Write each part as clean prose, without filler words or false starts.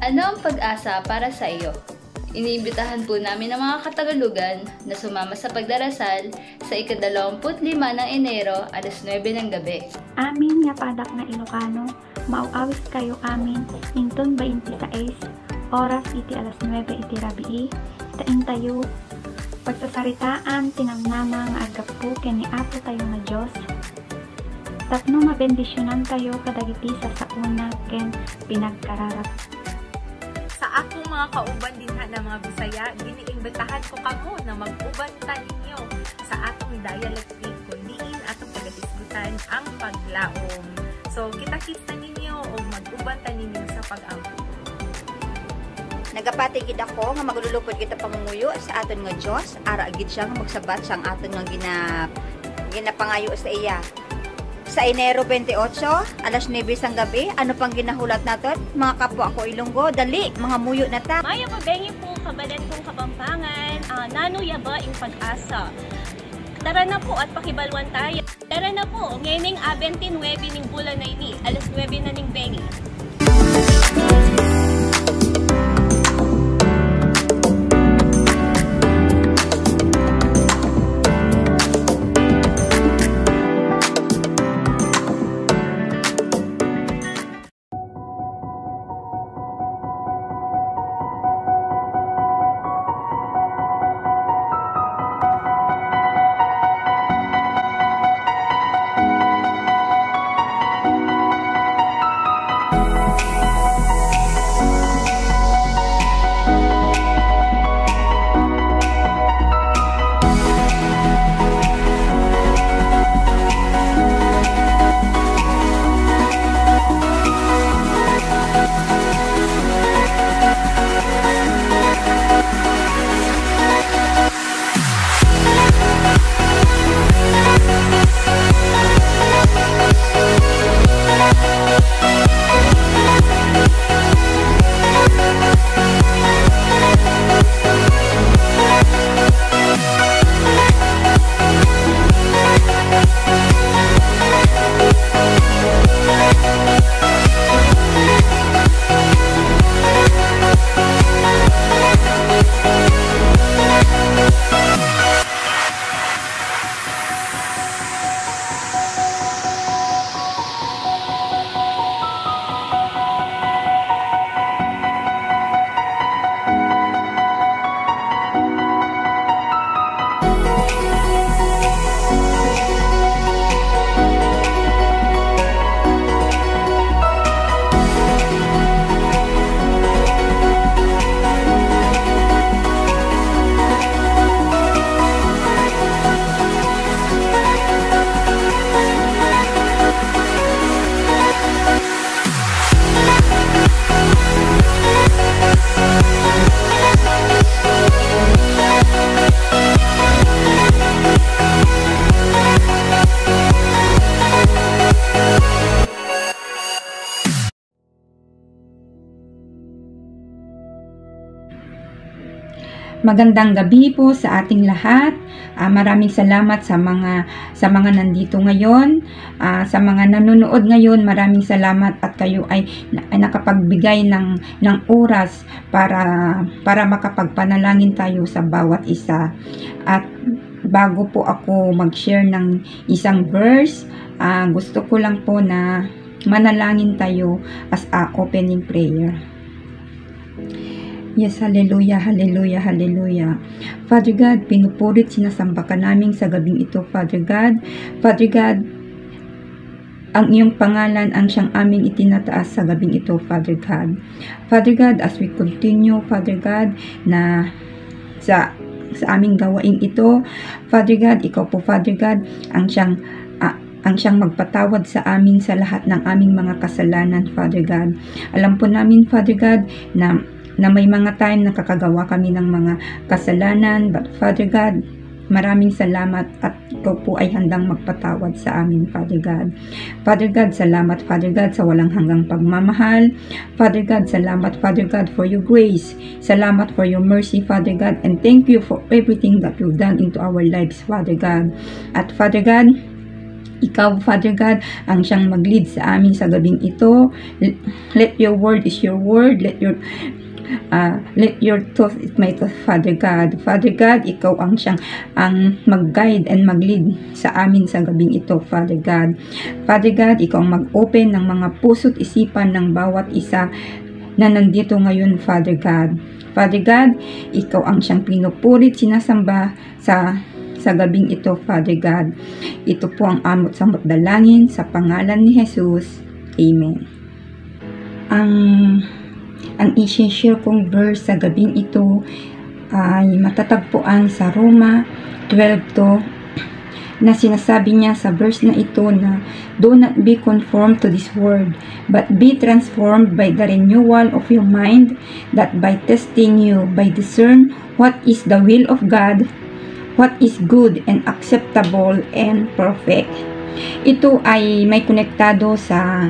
Ano ang pag-asa para sa iyo? Iniimbitahan po namin ang mga Katagalugan na sumama sa pagdarasal sa ika-25 ng Enero, alas 9 ng gabi. Amin nga padak na Ilocano, mauawis kayo amin, inton 26, oras iti alas 9 iti rabii, tain tayo, pagsasaritaan, tinamnama nga agapu, keni apo tayo nga Diyos, tapno mabendisyonan tayo kadagiti sa sauna, ken pinagkararap. Sa akong mga kauban din na mga Bisaya, giniimbitahan ko kamo na mag-uban ninyo sa atong dialectic kundiin atong pagatisgutan ang paglaom. So, kita-kita ninyo o mag-uban ninyo sa pag-ampo. Nagapatigid ako nga maglulupod kita pangunguyo sa aton nga Dios, ara gid siya nga magsabat sang aton nga ginapangayo sa iya. Sa Enero 28, alas 9 sang gabi, ano pang ginahulat naton? Mga kapwa ko Ilonggo, dali, mga muyo na ta. Maya mabengi po, kabalat kong Kapampangan, nanuya ba yung pag-asa? Tara na po at pakibalwan tayo. Tara na po, ngayon 29 ning bulan na ini, alas 9 na ning bengi. Magandang gabi po sa ating lahat. Maraming salamat sa mga nandito ngayon. Sa mga nanonood ngayon, maraming salamat at kayo ay nakapagbigay ng oras para makapagpanalangin tayo sa bawat isa. At bago po ako mag-share ng isang verse, gusto ko lang po na manalangin tayo as a opening prayer. Yes, hallelujah, hallelujah, hallelujah. Father God, pinupurit, sinasamba ka namin sa gabing ito, Father God. Father God, ang iyong pangalan ang siyang aming itinataas sa gabing ito, Father God. Father God, as we continue, Father God, na sa aming gawain ito, Father God, ikaw po, Father God, ang siyang magpatawad sa amin sa lahat ng aming mga kasalanan, Father God. Alam po namin, Father God, na may mga time na nakakagawa kami ng mga kasalanan, but Father God, maraming salamat at ikaw po ay handang magpatawad sa amin, Father God. Father God, salamat, Father God, sa walang hanggang pagmamahal. Father God, salamat, Father God, for your grace. Salamat for your mercy, Father God, and thank you for everything that you've done into our lives, Father God. At Father God, Ikaw, Father God, ang siyang mag-lead sa amin sa gabing ito. Let your word is your word. Let your thought is my thought, Father God. Father God, ikaw ang siyang mag-guide and mag-lead sa amin sa gabing ito, Father God. Father God, ikaw ang mag-open ng mga puso't isipan ng bawat isa na nandito ngayon, Father God. Father God, ikaw ang siyang pinupurit, sinasamba sa gabing ito, Father God. Ito po ang amot samot dalangin sa pangalan ni Jesus. Amen. Ang i-share kong verse sa gabing ito ay matatagpuan sa Roma 12:2 na sinasabi niya sa verse na ito na do not be conformed to this world, but be transformed by the renewal of your mind, that by testing you by discern what is the will of God, what is good and acceptable and perfect. Ito ay may konektado sa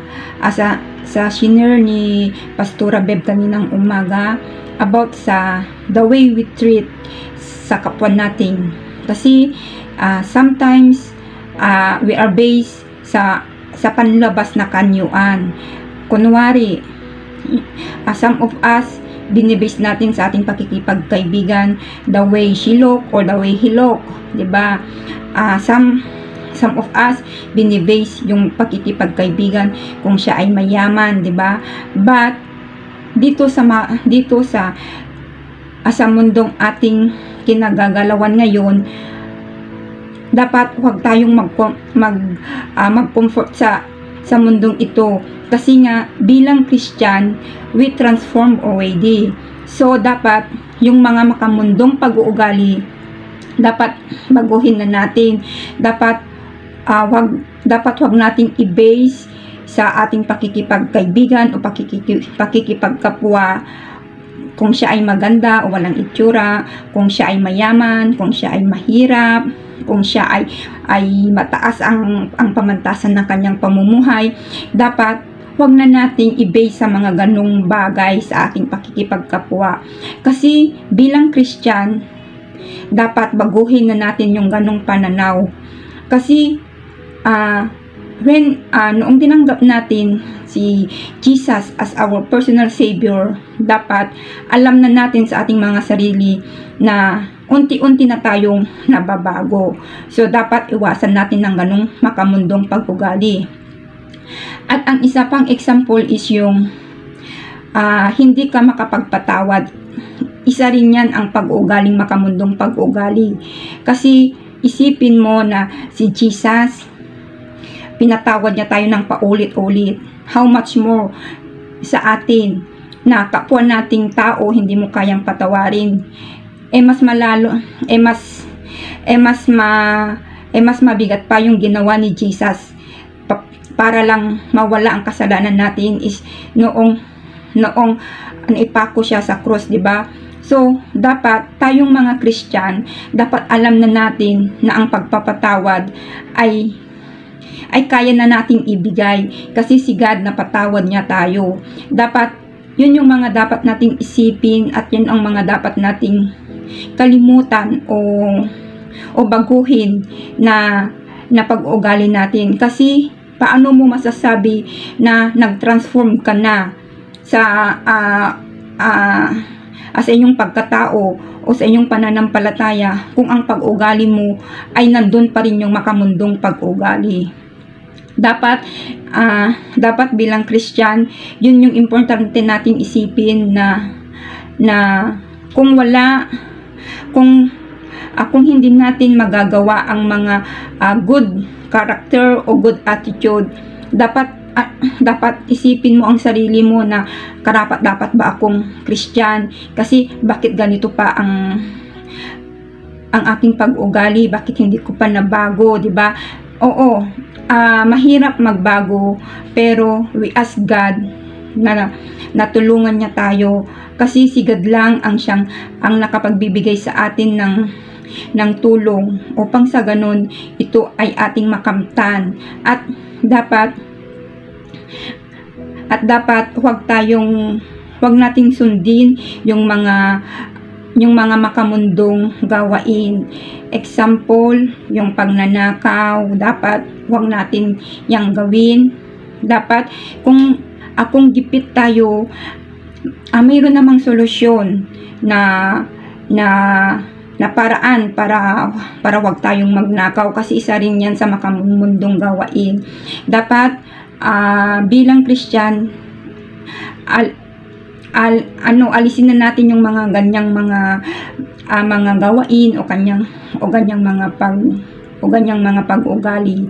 senior ni Pastora Beb kaninang umaga about sa the way we treat sa kapwa natin. Kasi sometimes we are based sa panlabas na kanyuan. Kunwari, some of us binibase natin sa ating pakikipagkaibigan the way she look or the way he look, 'di ba? Some of us binibase yung pakikipagkaibigan kung siya ay mayaman, 'di ba? But dito sa mundong ating kinagagalawan ngayon, dapat huwag tayong mag-comfort sa mundong ito. Kasi nga, bilang Christian, we transform already. So, dapat yung mga makamundong pag-uugali, dapat baguhin na natin. Dapat wag nating i-base sa ating pakikipagkaibigan o pakikipagkapwa kung siya ay maganda o walang itsura, kung siya ay mayaman, kung siya ay mahirap, kung siya ay mataas ang pamantasan ng kanyang pamumuhay. Dapat wag na nating i-base sa mga ganong bagay sa ating pakikipagkapwa. Kasi bilang Christian, dapat baguhin na natin yung ganong pananaw. Kasi noong tinanggap natin si Jesus as our personal Savior, dapat alam na natin sa ating mga sarili na unti-unti na tayong nababago. So, dapat iwasan natin ng ganong makamundong pag-ugali. At ang isa pang example is yung hindi ka makapagpatawad. Isa rin yan ang pag-ugaling makamundong pag-ugali. Kasi isipin mo na si Jesus, pinatawad niya tayo ng paulit-ulit. How much more sa atin na kapwa nating tao hindi mo kayang patawarin. Mas mabigat pa yung ginawa ni Jesus para lang mawala ang kasalanan natin is noong naipako siya sa cross, di ba? So, dapat tayong mga Christian, dapat alam na natin na ang pagpapatawad ay kaya na nating ibigay kasi si God napatawad niya tayo. Dapat yun yung mga dapat nating isipin at yun ang mga dapat nating kalimutan o baguhin na pag-uugali natin. Kasi paano mo masasabi na nag-transform ka na sa inyong pagkatao o sa inyong pananampalataya kung ang pag-ugali mo ay nandun pa rin yung makamundong pag-ugali? Dapat bilang Christian, yun yung importante nating isipin na kung hindi natin magagawa ang mga good character o good attitude, dapat isipin mo ang sarili mo na dapat ba akong Christian? Kasi bakit ganito pa ang aking pag-ugali? Bakit hindi ko pa nabago, di ba? Oo, mahirap magbago, pero we ask God na natulungan niya tayo kasi si God lang ang nakapagbibigay sa atin ng tulong upang sa ganun ito ay ating makamtan. At dapat huwag nating sundin yung yung mga makamundong gawain. Example, yung pagnanakaw, dapat huwag natin yang gawin. Dapat kung akong gipit tayo, mayroon namang solusyon na paraan para wag tayong magnakaw, kasi isa rin yan sa makamundong gawain. Dapat bilang Christian, alisin na natin yung mga ganyang mga gawain o ganyang mga pag-ugali.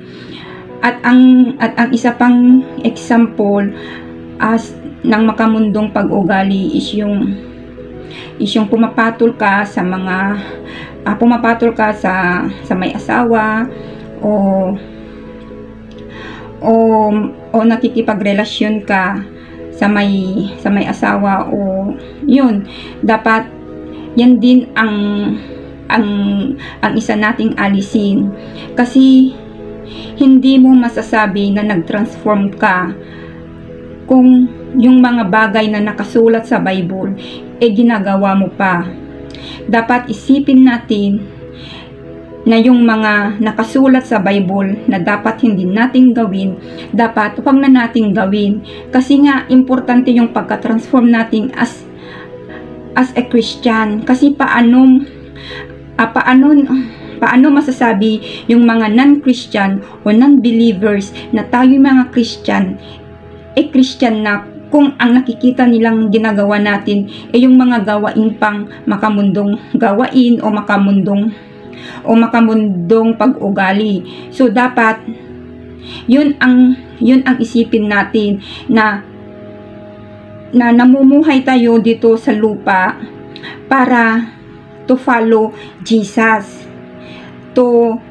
At ang isa pang example ng makamundong pag-ugali is yung pumapatol ka sa may asawa o nakikipagrelasyon ka sa may asawa, o yun, dapat yan din ang isa nating alisin, kasi hindi mo masasabi na nag-transform ka kung yung mga bagay na nakasulat sa Bible ginagawa mo pa. Dapat isipin natin na yung mga nakasulat sa Bible na dapat hindi natin gawin, dapat huwag na natin gawin. Kasi nga, importante yung pagka-transform natin as a Christian. Kasi paano masasabi yung mga non-Christian o non-believers na tayo mga Christian, Christian na, kung ang nakikita nilang ginagawa natin yung mga gawain pang makamundong gawain o makamundong pag-ugali. So dapat yun ang isipin natin, na namumuhay tayo dito sa lupa para to follow Jesus, to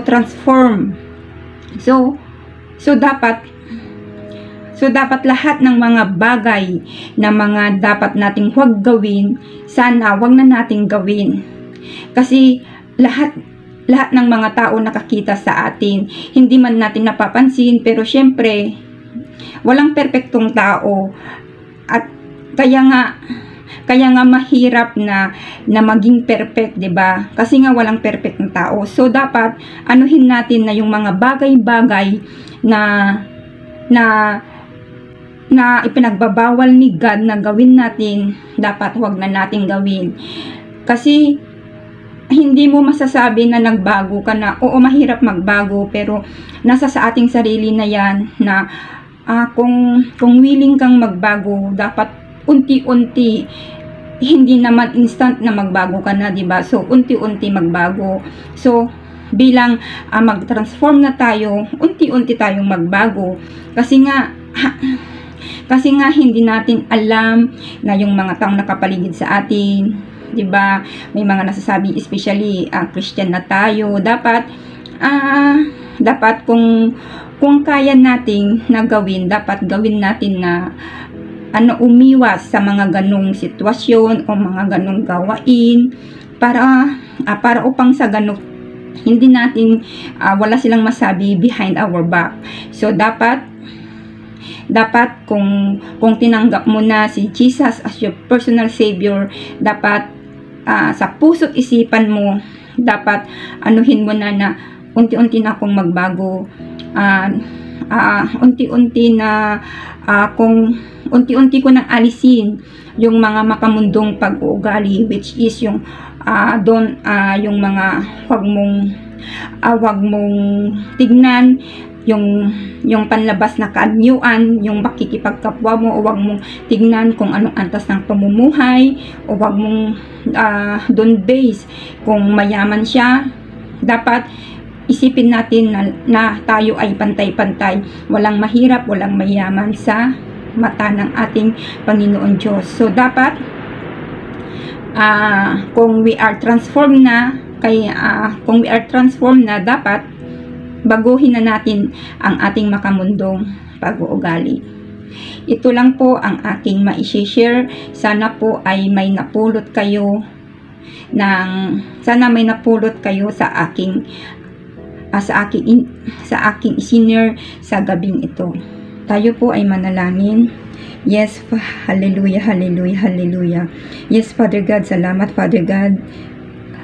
transform. So dapat lahat ng mga bagay na mga dapat nating huwag gawin, sana huwag na nating gawin. Kasi lahat ng mga tao nakakita sa atin, hindi man natin napapansin, pero syempre walang perpektong tao, at kaya nga mahirap na maging perfect, 'di ba? Kasi nga walang perfectong tao. So dapat anuhin natin na yung mga bagay-bagay na ipinagbabawal ni God na gawin natin, dapat huwag na natin gawin. Kasi hindi mo masasabi na nagbago ka na. Oo, mahirap magbago, pero nasa sa ating sarili na yan, na kung willing kang magbago, dapat unti-unti, hindi naman instant na magbago ka na, diba? So unti-unti magbago. So bilang mag-transform na tayo, unti-unti tayong magbago. Kasi nga hindi natin alam na yung mga taong nakapaligid sa atin, 'di ba? May mga nasasabi, especially Christian na tayo, dapat kung kaya nating nagawin, dapat gawin natin na umiwas sa mga ganong sitwasyon o mga ganong gawain, para upang sa ganong hindi natin wala silang masabi behind our back. So dapat kung tinanggap mo na si Jesus as your personal savior, dapat sa puso't isipan mo, dapat anuhin mo na unti-unti na akong magbago, unti-unti ko nang alisin yung mga makamundong pag-uugali, which is yung yung mga wag mong tignan yung panlabas na kaanyuan, yung makikipagkapwa mo, o wag mong tignan kung anong antas ng pamumuhay, o wag mong doon base kung mayaman siya. Dapat isipin natin na tayo ay pantay-pantay, walang mahirap, walang mayaman sa mata ng ating Panginoon Diyos. So dapat kung we are transformed na, dapat baguhin na natin ang ating makamundong pag-uugali. Ito lang po ang aking ma-share. Sana po ay may napulot kayo sa aking isinare sa gabing ito. Tayo po ay manalangin. Yes, hallelujah, hallelujah, hallelujah. Yes, Father God, salamat, Father God,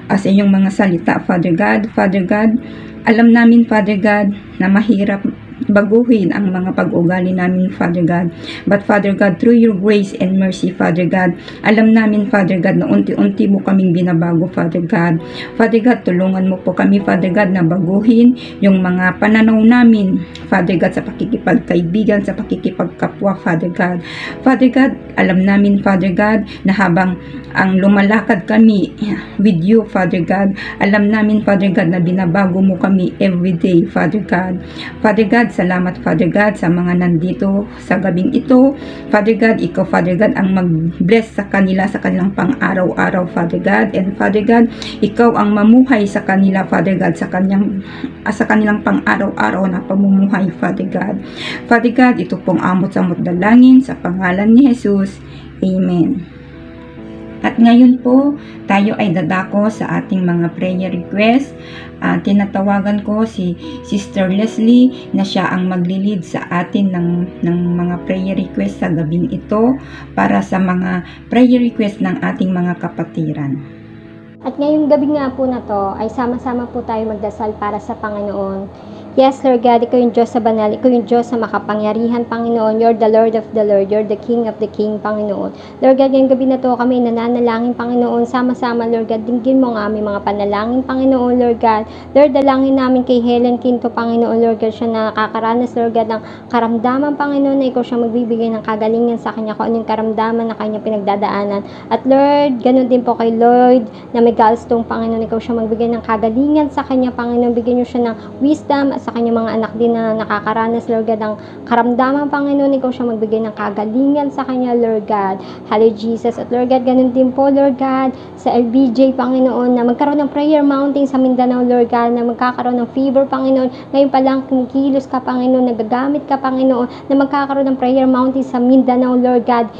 as inyong mga salita, Father God. Father God, alam namin, Father God, na mahirap baguhin ang mga pag-ugali namin, Father God. But Father God, through your grace and mercy, Father God, alam namin, Father God, na unti-unti mo kaming binabago, Father God. Father God, tulungan mo po kami, Father God, na baguhin yung mga pananaw namin, Father God, sa pakikipagkaibigan, sa pakikipagkapwa, Father God. Father God, alam namin, Father God, na habang ang lumalakad kami with you, Father God, alam namin, Father God, na binabago mo kami everyday, Father God. Father God, salamat, Father God, sa mga nandito sa gabing ito. Father God, ikaw, Father God, ang mag-bless sa kanila sa kanilang pang-araw-araw, Father God. And Father God, ikaw ang mamuhay sa kanila, Father God, sa kanilang pang-araw-araw na pamumuhay, Father God. Father God, ito pong amot-samot dalangin sa pangalan ni Jesus. Amen. At ngayon po, tayo ay dadako sa ating mga prayer request. Tinatawagan ko si Sister Leslie na siya ang maglilid sa atin ng mga prayer request sa gabing ito para sa mga prayer request ng ating mga kapatiran. At ngayong gabi nga po na to ay sama-sama po tayo magdasal para sa Panginoon. Yes, Lord God, ikaw yung Diyos sa banal, ikaw yung Diyos sa makapangyarihan, Panginoon. You're the Lord of the Lord, you're the King of the King, Panginoon. Lord God, ngayong gabi na to kami nananalangin, Panginoon, sama-sama, Lord God, dinggin mo nga aming mga panalangin, Panginoon, Lord God. Lord, dalangin namin kay Helen Quinto, Panginoon, Lord God, siya na nakakaranas, Lord God, ng karamdaman, Panginoon, na ikaw siya magbibigay ng kagalingan sa kanya, kung anong karamdaman na kanya pinagdadaanan. At Lord, ganun din po kay Lord, na may gallstone, Panginoon, ikaw siya magbigay ng kagalingan sa kanya, Panginoon, bigyan niyo siya ng wisdom sa kanyang mga anak din na nakakaranas, Lord God, ng karamdaman, Panginoon, ikaw siya magbigay ng kagalingan sa kanya, Lord God. Hallelujah, Jesus. At Lord God, ganun din po, Lord God, sa LBJ, Panginoon, na magkaroon ng prayer mountain sa Mindanao, Lord God, na magkakaroon ng fever, Panginoon. Ngayon pa lang, kumikilos ka, Panginoon, nagagamit ka, Panginoon, na magkakaroon ng prayer mountain sa Mindanao, Lord God.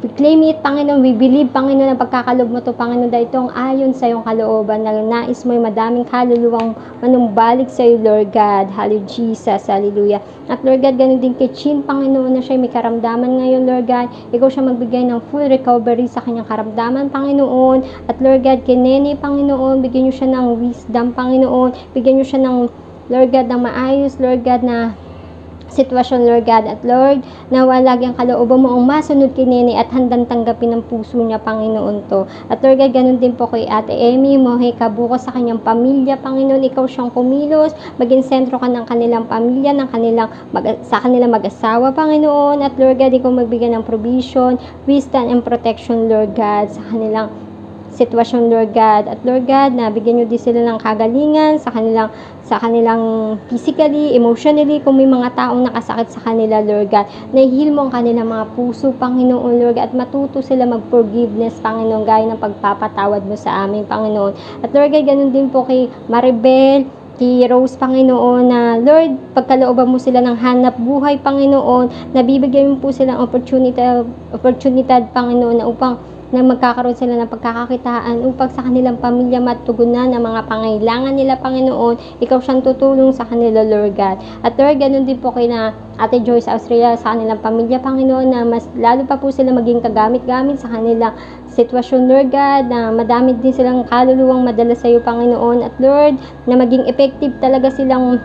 We claim it, Panginoon. We believe, Panginoon, ang pagkakalob mo to, Panginoon, dahil itong ayon sa iyong kalooban, na nais mo yung madaming kaluluwang manumbalik sa iyo, Lord God. Hallelujah, Jesus. Hallelujah. At Lord God, ganun din kay Chin, Panginoon, na siya may karamdaman ngayon, Lord God. Ikaw siya magbigay ng full recovery sa kanyang karamdaman, Panginoon. At Lord God, kay Nene, Panginoon, bigyan niyo siya ng wisdom, Panginoon. Bigyan niyo siya ng, Lord God, ng maayos, Lord God, na sitwasyon, Lord God. At Lord, nawa lagi ang kalooban mo ang masunod kay Nene at handang tanggapin ng puso niya, Panginoon, to. At Lord God, ganun din po kay Ate Emmy, Mohe Kabuko sa kanyang pamilya, Panginoon, ikaw siyang kumilos, maging sentro ka ng kanilang pamilya, sa kanilang mag-asawa, Panginoon. At Lord God, ikaw magbigay ng provision, wisdom and protection, Lord God, sa kanilang sitwasyon, Lord God. At Lord God, nabigyan nyo din sila ng kagalingan sa kanilang physically, emotionally, kung may mga taong nakasakit sa kanila, Lord God. Na-heal mo ang kanilang mga puso, Panginoon, Lord God, at matuto sila mag-forgiveness, Panginoon, gaya ng pagpapatawad mo sa amin, Panginoon. At Lord God, ganun din po kay Maribel, kay Rose, Panginoon, na Lord, pagkalooban mo sila ng hanap buhay, Panginoon, nabibigyan mo po silang oportunidad, Panginoon, na upang na magkakaroon sila ng pagkakakitaan upang sa kanilang pamilya matugunan ang mga pangailangan nila, Panginoon. Ikaw siyang tutulong sa kanila, Lord God. At Lord, ganun din po kay na Ate Joyce Austria sa kanilang pamilya, Panginoon, na mas lalo pa po sila maging kagamit-gamit sa kanilang sitwasyon, Lord God, na madami din silang kaluluwang madala sa iyo, Panginoon. At Lord, na maging effective talaga silang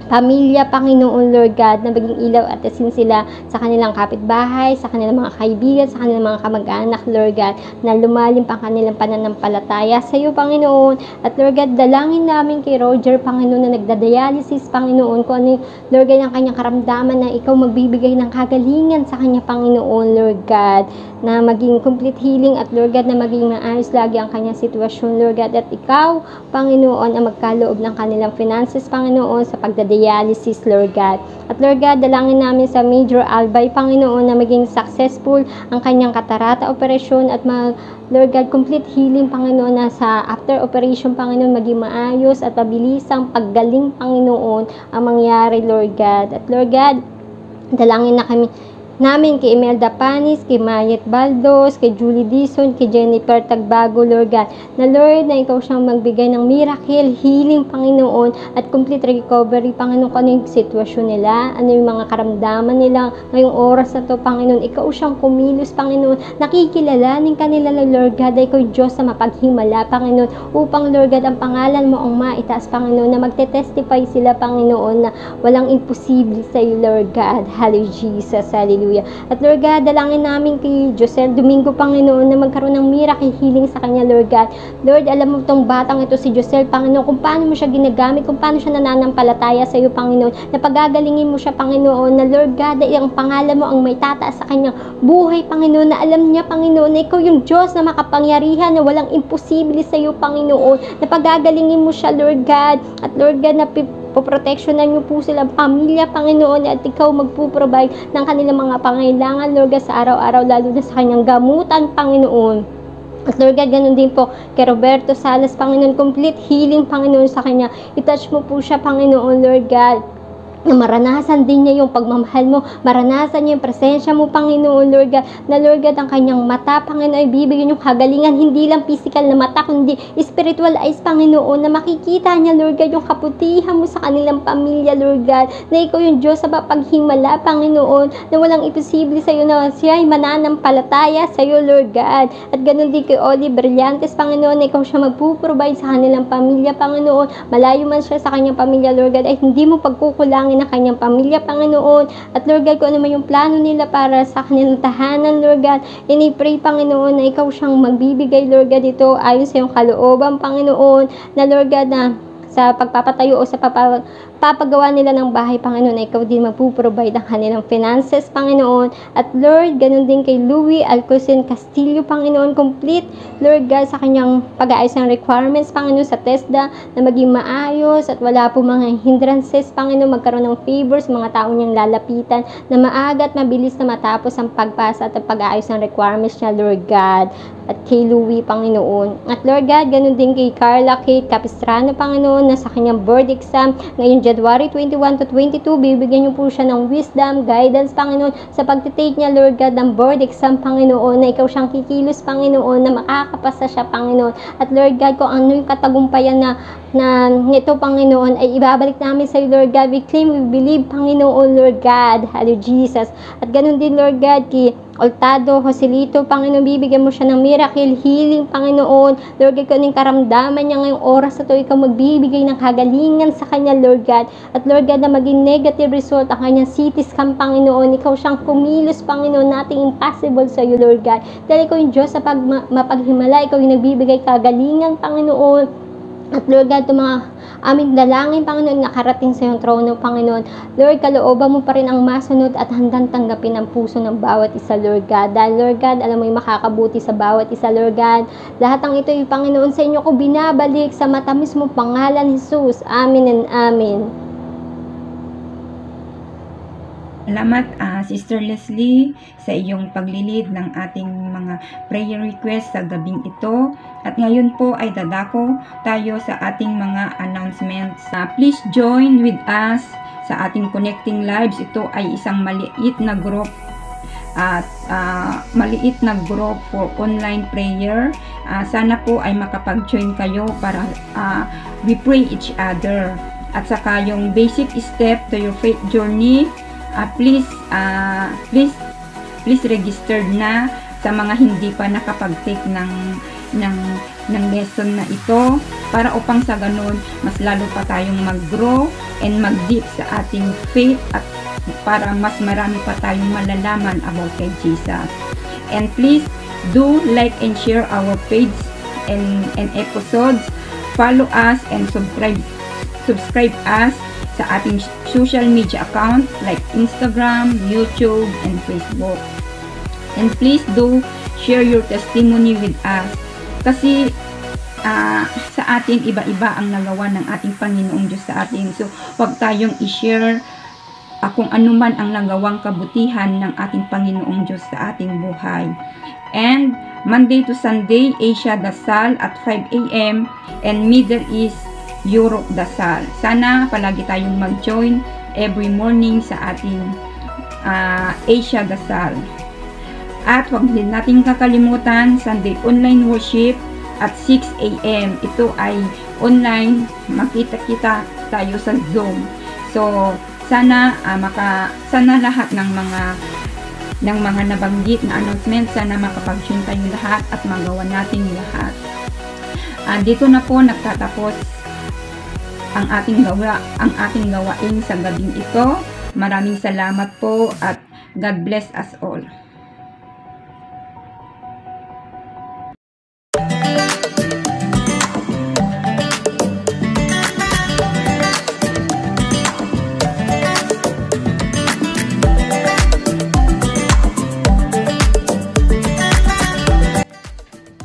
pamilya, Panginoon, Lord God, na maging ilaw at asin sila sa kanilang kapitbahay, sa kanilang mga kaibigan, sa kanilang mga kamag-anak, Lord God, na lumalim pa kanilang pananampalataya sa iyo, Panginoon. At Lord God, dalangin namin kay Roger, Panginoon, na nagdadialysis, Panginoon, kung ano, Lord God, ang kanyang karamdaman, na ikaw magbibigay ng kagalingan sa kanya, Panginoon, Lord God, na maging complete healing, at Lord God, na maging maayos lagi ang kanyang sitwasyon, Lord God, at ikaw, Panginoon, ang magkaloob ng kanilang finances, Panginoon, sa pagdadialysis, Lord God. At Lord God, dalangin namin sa Major Albay, Panginoon, na maging successful ang kanyang katarata operasyon at Lord God, complete healing, Panginoon, na sa after operation, Panginoon, maging maayos at mabilisang paggaling, Panginoon, ang mangyari, Lord God. At Lord God, dalangin na kami namin, kay Imelda Panis, kay Mayet Baldos, kay Julie Dison, kay Jennifer Tagbago, Lord God, na Lord, na ikaw siyang magbigay ng miracle, healing, Panginoon, at complete recovery, Panginoon, kung ano yung sitwasyon nila, ano yung mga karamdaman nila, ngayong oras na to, Panginoon, ikaw siyang kumilos, Panginoon, nakikilalanin kanila, Lord God, na ikaw yung Diyos na mapaghimala, Panginoon, upang, Lord God, ang pangalan mo ang maitaas, Panginoon, na magte-testify sila, Panginoon, na walang imposible sa iyo, Lord God. Hallelujah, Jesus. Hallelujah. At Lord God, dalangin namin kay Josel Domingo, Panginoon, na magkaroon ng miracle healing sa kanya, Lord God. Lord, alam mo itong batang ito, si Josel, Panginoon, kung paano mo siya ginagamit, kung paano siya nananampalataya sa iyo, Panginoon, na pagagalingin mo siya, Panginoon, na Lord God, na ang pangalan mo ang may tataas sa kanyang buhay, Panginoon, na alam niya, Panginoon, na ikaw yung Diyos na makapangyarihan, na walang imposible sa iyo, Panginoon, na pagagalingin mo siya, Lord God, at Lord God, na poproteksyonan niyo po sila, pamilya, Panginoon, at ikaw magpo-provide ng kanilang mga pangailangan, Lord God, sa araw-araw, lalo na sa kanyang gamutan, Panginoon. At Lord God, ganun din po kay Roberto Salas, Panginoon, complete healing, Panginoon, sa kanya. I-touch mo po siya, Panginoon, Lord God, na maranasan din niya yung pagmamahal mo, maranasan niya yung presensya mo, Panginoon, Lord God, na Lord God, ang kanyang mata, Panginoon, ay bibigyan yung kagalingan, hindi lang physical na mata, kundi spiritual eyes, Panginoon, na makikita niya, Lord God, yung kaputihan mo sa kanilang pamilya, Lord God, na ikaw yung Diyos sa paghimala, Panginoon, na walang imposible sa iyo, na siya ay mananampalataya sa iyo, Lord God. At ganun din kay Oli Brillantes, Panginoon, na ikaw siya magpo-provide sa kanilang pamilya, Panginoon, malayo man siya sa kanyang pamilya, Lord God, ay hindi mo pagkukulangin na kanyang pamilya, Panginoon. At Lord God, kung ano man yung plano nila para sa kanilang tahanan, Lord God, ini-pray, Panginoon, na ikaw siyang magbibigay, Lord God, ito ayon sa iyong kalooban, Panginoon, na Lord God, na sa pagpapatayo o sa papagawa nila ng bahay, Panginoon, na ikaw din magpo-provide ang kanilang finances, Panginoon. At Lord, ganun din kay Louie Alcosen Castillo, Panginoon, complete, Lord God, sa kanyang pag-aayos ng requirements, Panginoon, sa TESDA, na maging maayos at wala po mga hindrances, Panginoon, magkaroon ng favors, mga taong niyang lalapitan, na maaga at mabilis na matapos ang pagpasa at ang pag-aayos ng requirements niya, Lord God. At kay Louie, Panginoon. At Lord God, ganun din kay Carla Kate Capistrano, Panginoon, na sa kanyang board exam ngayong January 21 to 22, bibigyan niyo po siya ng wisdom, guidance, Panginoon, sa pagtitake niya, Lord God, ng board exam, Panginoon, na ikaw siyang kikilos, Panginoon, na makakapasa siya, Panginoon. At Lord God, kung ano yung katagumpayan na ito, Panginoon, ay ibabalik namin sa iyo, Lord God. We claim, we believe, Panginoon, Lord God. Hallelujah, Jesus. At ganun din, Lord God, kay Oltado, Joselito, Panginoon, bibigyan mo siya ng miracle, healing, Panginoon. Lord God, kung anong karamdaman niya ngayong oras na ito, ikaw magbibigay ng kagalingan sa kanya, Lord God. At Lord God, na maging negative result ang kanyang CT scan, Panginoon. Ikaw siyang kumilos, Panginoon, nothing impossible sa iyo, Lord God. Dahil ikaw yung Diyos sa mapaghimala, ikaw yung nagbibigay kagalingan, Panginoon. At Lord God, itong mga aming dalangin, Panginoon, nakarating sa iyong trono, Panginoon. Lord, kalooban mo pa rin ang masunod at handang tanggapin ang puso ng bawat isa, Lord God. Dahil, Lord God, alam mo yung makakabuti sa bawat isa, Lord God. Lahat ng ito, Panginoon, sa inyo ko binabalik sa matamis mo pangalan, Jesus. Amen and amen. Salamat, Sister Leslie, sa iyong paglilid ng ating mga prayer request sa gabing ito. At ngayon po ay dadako tayo sa ating mga announcements. Please join with us sa ating Connecting Lives. Ito ay isang maliit na group for online prayer. Sana po ay makapag-join kayo para we pray each other. At saka yung basic step to your faith journey, please register na sa mga hindi pa nakapag-take ng lesson na ito, para upang sa ganun mas lalo pa tayong mag-grow and mag-deep sa ating faith, at para mas marami pa tayong malalaman about kay Jesus. And please do like and share our page and episodes. Follow us and subscribe us sa ating social media account like Instagram, YouTube, and Facebook. And please do share your testimony with us. Kasi sa atin, iba-iba ang nagawa ng ating Panginoong Diyos sa atin. So, huwag tayong i-share kung ano man ang nagawang kabutihan ng ating Panginoong Diyos sa ating buhay. And Monday to Sunday, Asia Dasal at 5 a.m. and Middle East Europe Dasal. Sana palagi tayong mag-join every morning sa ating Asia Dasal. At huwag din natin kakalimutan, Sunday online worship at 6 a.m. Ito ay online, makita-kita tayo sa Zoom. So, sana lahat ng mga nabanggit na announcement, sana makapag-tune tayo lahat at magawa natin lahat. Dito na po nagtatapos ang ating gawain sa gabing ito. Maraming salamat po at God bless us all.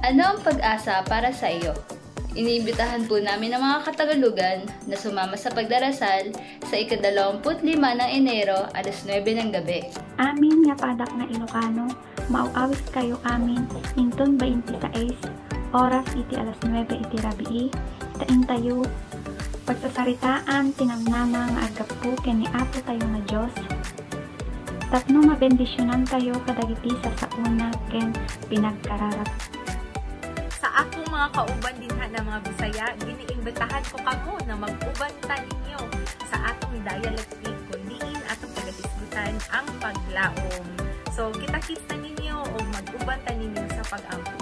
Ano ang pag-asa para sa iyo? Iniimbitahan po namin ang mga Katagalugan na sumama sa pagdarasal sa ika-25 ng Enero, alas 9 ng gabi. Amin nga padak na Ilocano, mauawis kayo amin, inton 26, oras iti alas 9 iti rabii, tain tayo, pagsasaritaan, tinamnama nga agapu, keni apo tayo na Diyos, tapno mabendisyonan tayo kadagiti sa sauna, ken pinagkararap. Sa akong mga kauban dinha na mga Bisaya, giniimbitahan ko kamo na mag-ubanta ninyo sa atong dialect week kundiin atong pagahisgutan ang paglaom. So kita-kita ninyo o mag-ubanta ninyo sa pag-ampo.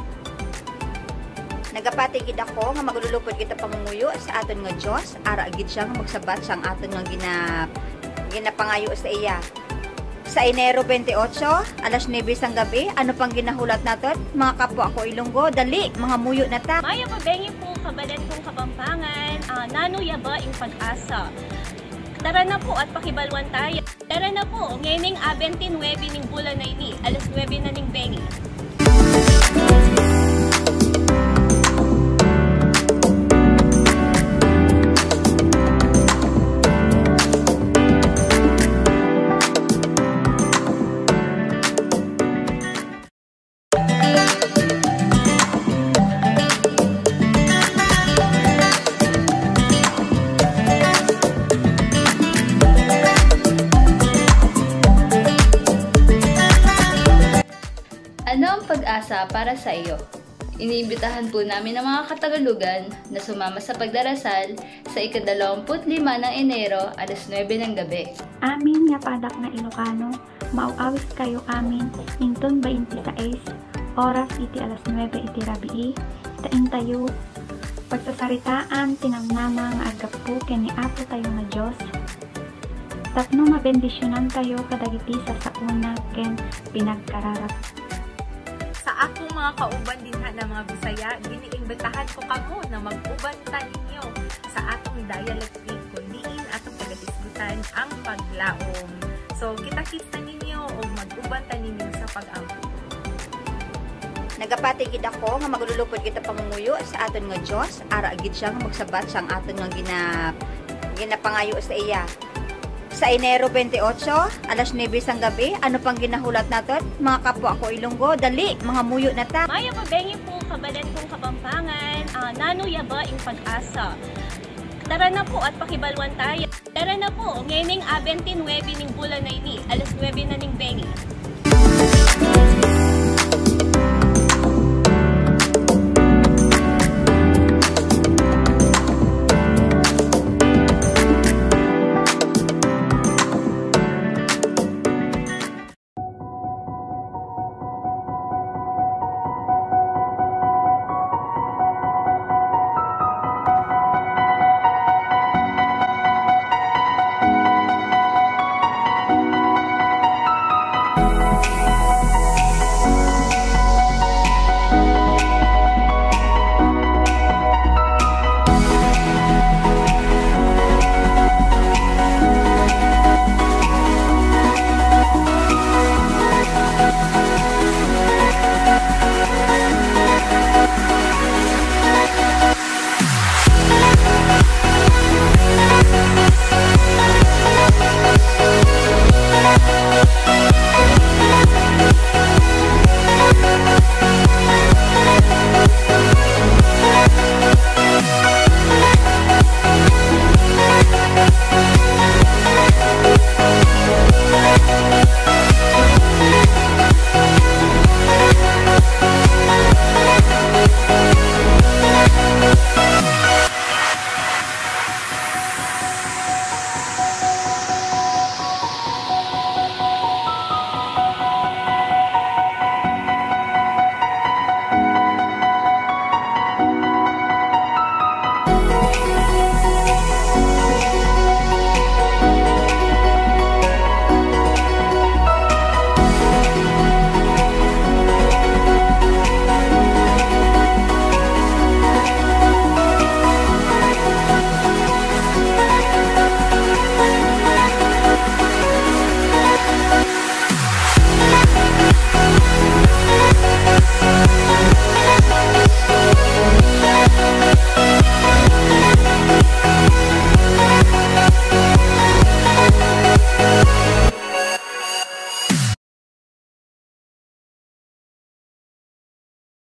Nagapatigid ako nga maglulupod kita pamunguyo sa aton nga Dios, ara gid siya nga magsabat sang aton nga ginapangayo sa iya. Sa Enero 28, alas 9 sang gabi, ano pang ginahulat naton? Mga kapwa ko Ilonggo, dali, mga muyo na ta. Maya mabengi po kabalan kong Kapampangan, nanuya ba ang pag-asa? Tara na po at pakibalwan tayo. Tara na po, ngayon 29 ning bulan na ini, alas 9 na ning bengi. Ano ang pag-asa para sa iyo? Iniimbitahan po namin ang mga Katagalugan na sumama sa pagdarasal sa ika-25 ng Enero, alas 9 ng gabi. Amin nga padak na Ilocano, mauawis kayo amin, inton 26, oras iti alas 9 iti rabii, tain tayo, pagsasaritaan, tinamnama nga agapu, keni apo tayo na Diyos, tapno mabendisyonan tayo kadagiti sa sauna, ken pinagkararap. Sa akong mga kauban dinha na mga Bisaya, giniimbitahan ko kamo na mag-ubanta ninyo sa atong dialect week kundiin atong pagahisgutan ang paglaom. So kita-kita ninyo o mag-ubanta ninyo sa pag-ampo. Nagapatigid ako nga maglulupod kita pamunguyo sa aton nga Dios, ara gid siya nga magsabat sang aton nga ginapangayo sa iya. Sa Enero 28, alas 9 sang gabi, ano pang ginahulat naton? Mga kapwa ko Ilonggo, dali, mga muyo na ta. Maya mabengi po kabalan kong Kapampangan, nanuya ba ang pag-asa? Tara na po at pakibalwan tayo. Tara na po, ngayon 29 ning bulan na ini, alas 9 na ning bengi.